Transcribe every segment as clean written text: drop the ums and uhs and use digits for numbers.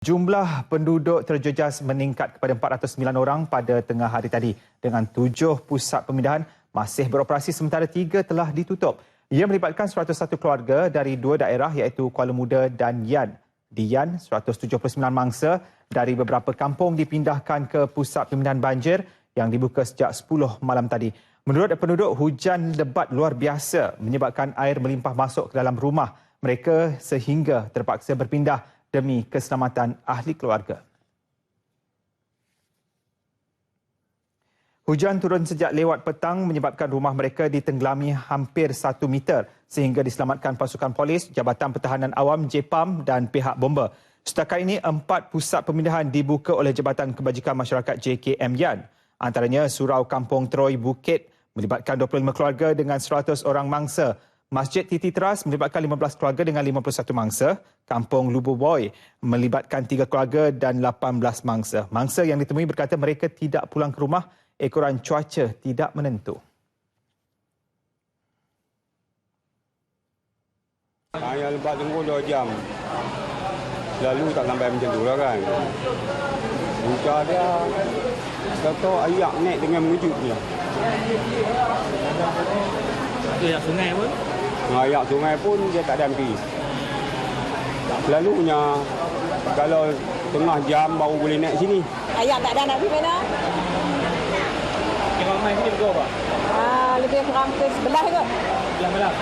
Jumlah penduduk terjejas meningkat kepada 409 orang pada tengah hari tadi dengan 7 pusat pemindahan masih beroperasi sementara 3 telah ditutup. Ia melibatkan 101 keluarga dari 2 daerah iaitu Kuala Muda dan Yan. Di Yan, 179 mangsa dari beberapa kampung dipindahkan ke pusat pemindahan banjir yang dibuka sejak 10 malam tadi. Menurut penduduk, hujan lebat luar biasa menyebabkan air melimpah masuk ke dalam rumah mereka sehingga terpaksa berpindah demi keselamatan ahli keluarga. Hujan turun sejak lewat petang menyebabkan rumah mereka ditenggelami hampir 1 meter sehingga diselamatkan pasukan polis, Jabatan Pertahanan Awam JPAM dan pihak bomba. Setakat ini 4 pusat pemindahan dibuka oleh Jabatan Kebajikan Masyarakat JKM Yan. Antaranya Surau Kampung Troy Bukit melibatkan 25 keluarga dengan 100 orang mangsa. Masjid Titi Teras melibatkan 15 keluarga dengan 51 mangsa. Kampung Lubu Boy melibatkan 3 keluarga dan 18 mangsa. Mangsa yang ditemui berkata mereka tidak pulang ke rumah ekoran cuaca tidak menentu. Yang lebat tunggu 2 jam. Lalu tak sampai macam tu lah kan. Buka dia kata ayak naik dengan mengejutnya. Ayak sungai pun? Ayak sungai pun dia tak ada henti. Selalunya kalau tengah jam baru boleh naik sini. Ayak tak ada nak pergi mana? Ramai sini pukul apa? Lebih kurang ke 11 kot. 11 malam?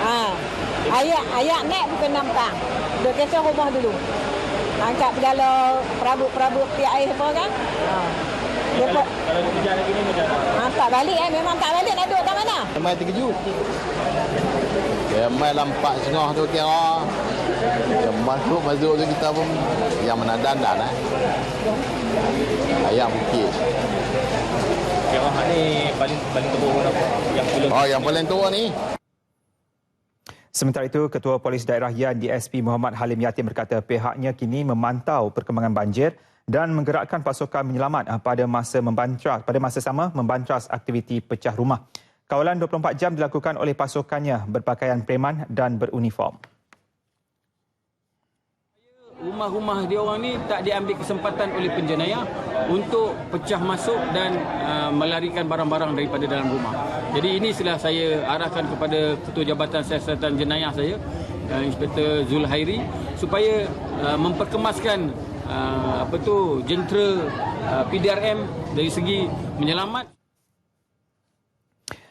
Ayak naik pukul 6 petang. Dia kisah rumah dulu. Angkat berjala perabot-perabot tiap air apa kan? Kalau hujan lagi ni macam mana? Tak balik memang tak balik nak duduk kat mana? Ramai terkejut. Ramai lampak setengah tu kira. Yang masuk tu kita pun yang menadan-dan. Ayam bukit. Kira ni paling teruk apa? Yang paling tua ni. Sementara itu, Ketua Polis Daerah Yan DSP Muhammad Halim Yatim berkata pihaknya kini memantau perkembangan banjir dan menggerakkan pasukan penyelamat pada masa sama membantras aktiviti pecah rumah. Kawalan 24 jam dilakukan oleh pasukannya berpakaian preman dan beruniform. Rumah-rumah dia orang ni tak diambil kesempatan oleh penjenayah untuk pecah masuk dan melarikan barang-barang daripada dalam rumah. Jadi ini sudah saya arahkan kepada Ketua Jabatan Siasatan Jenayah saya, Inspektor Zulhairi, supaya memperkemaskan jentera PDRM dari segi menyelamat.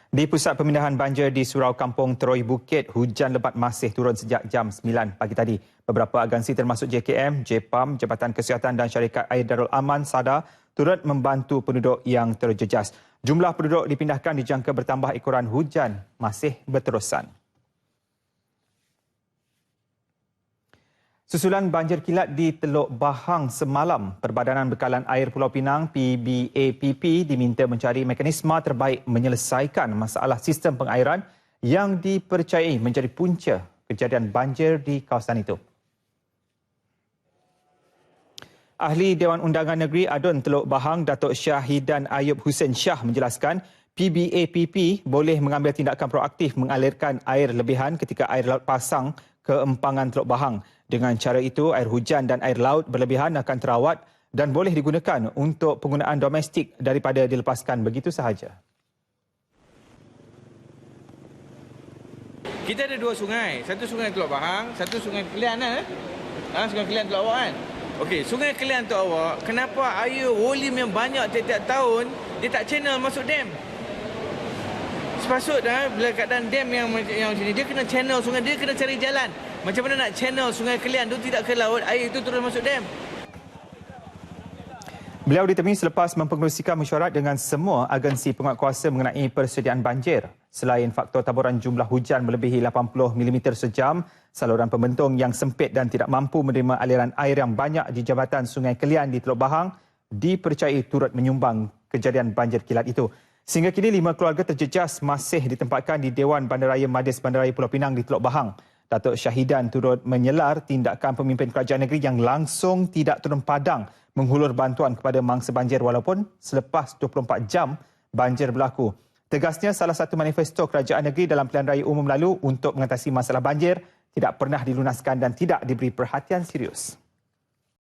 Di pusat pemindahan banjir di Surau Kampung Troy Bukit, hujan lebat masih turun sejak jam 9 pagi tadi. Beberapa agensi termasuk JKM, JPAM, Jabatan Kesihatan dan Syarikat Air Darul Aman SADA turut membantu penduduk yang terjejas. Jumlah penduduk dipindahkan dijangka bertambah ekoran hujan masih berterusan. Susulan banjir kilat di Teluk Bahang semalam, Perbadanan Bekalan Air Pulau Pinang PBAPP diminta mencari mekanisme terbaik menyelesaikan masalah sistem pengairan yang dipercayai menjadi punca kejadian banjir di kawasan itu. Ahli Dewan Undangan Negeri Adun Teluk Bahang, Datuk Syahidan Ayub Hussein Shah menjelaskan PBAPP boleh mengambil tindakan proaktif mengalirkan air lebihan ketika air laut pasang ke empangan Teluk Bahang. Dengan cara itu, air hujan dan air laut berlebihan akan terawat dan boleh digunakan untuk penggunaan domestik daripada dilepaskan begitu sahaja. Kita ada 2 sungai. Satu sungai Teluk Bahang, satu sungai Kelian kan? Sungai Kelian Teluk Awak kan? Okey, sungai Kelian Teluk Awak, kenapa air volume yang banyak tiap-tiap tahun dia tak channel masuk dam? Sepatutnya bila keadaan dam yang sini dia kena channel sungai, dia kena cari jalan. Macam mana nak channel sungai Kelian tu tidak ke laut, air itu terus masuk dam. Beliau ditemui selepas mempengerusikan mesyuarat dengan semua agensi penguatkuasa mengenai persediaan banjir. Selain faktor taburan jumlah hujan melebihi 80 mm sejam, saluran pembentong yang sempit dan tidak mampu menerima aliran air yang banyak di Jabatan Sungai Kelian di Teluk Bahang dipercayai turut menyumbang kejadian banjir kilat itu. Sehingga kini 5 keluarga terjejas masih ditempatkan di Dewan Bandaraya Madis Bandaraya Pulau Pinang di Teluk Bahang. Datuk Syahidan turut menyelar tindakan pemimpin kerajaan negeri yang langsung tidak turun padang menghulur bantuan kepada mangsa banjir walaupun selepas 24 jam banjir berlaku. Tegasnya, salah satu manifesto kerajaan negeri dalam pilihan raya umum lalu untuk mengatasi masalah banjir tidak pernah dilunaskan dan tidak diberi perhatian serius.